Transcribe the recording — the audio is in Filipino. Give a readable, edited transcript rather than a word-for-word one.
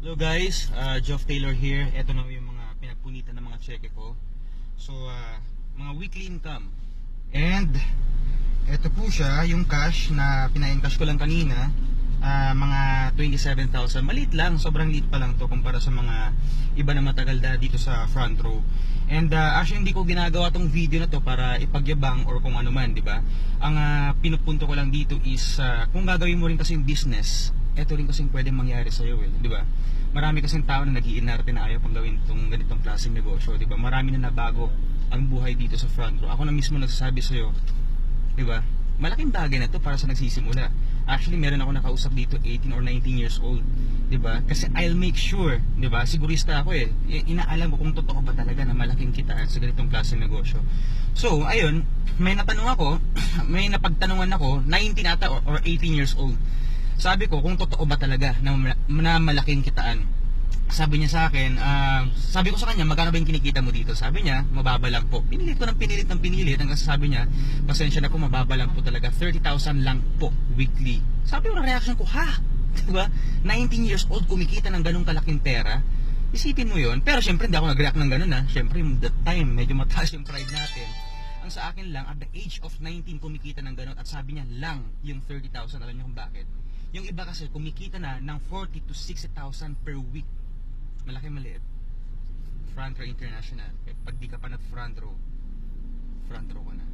Hello guys, Geoff Taylor here. Ito na yung mga pinagpunitan ng mga cheque ko. So, mga weekly income. And, ito po siya, yung cash na pina-encash ko lang kanina. Mga 27,000. Maliit lang, sobrang liit pa lang to kumpara sa mga iba na matagal na dito sa front row. And actually hindi ko ginagawa tong video na to para ipagyabang or kung ano man, di ba? Ang pinupunto ko lang dito is kung gagawin mo rin kasing business, ito rin kasing pwedeng mangyari sa iyo, di ba? Marami kasing tao na nag-iinarte na ayaw pang gawin itong ganitong klaseng negosyo, di ba? Marami na nabago ang buhay dito sa front row. Ako na mismo nagsasabi sa iyo, di ba? Malaking bagay na to para sa nagsisimula. Actually, meron ako nakausap dito 18 or 19 years old, 'di ba? Kasi I'll make sure, 'di ba? Sigurista ako eh. Inaalam ko kung totoo ba talaga na malaking kitaan sa ganitong klaseng negosyo. So, ayun, may natanong ako, may napagtanungan ako, 19 ata or 18 years old. Sabi ko kung totoo ba talaga na malaking kitaan. Sabi niya sa akin, sabi ko sa kanya, magkano ba yung kinikita mo dito? Sabi niya, mababa lang po. Pinilit ko ng pinilit hanggang sabi niya, pasensya na po, mababa lang po talaga. 30,000 lang po weekly. Sabi ko na reaction ko, ha? Diba? 19 years old, kumikita ng ganung kalaking pera. Isipin mo yon. Pero syempre hindi ako nag-react ng ganun ha. Syempre that time, medyo mataas yung pride natin. Ang sa akin lang, at the age of 19 kumikita ng ganun at sabi niya lang yung 30,000. Alam niyo kung bakit? Yung iba kasi kumikita na ng 40 to 60,000 per week. Malaki maliit. Front row international. Pag di ka pa nag front row ka na.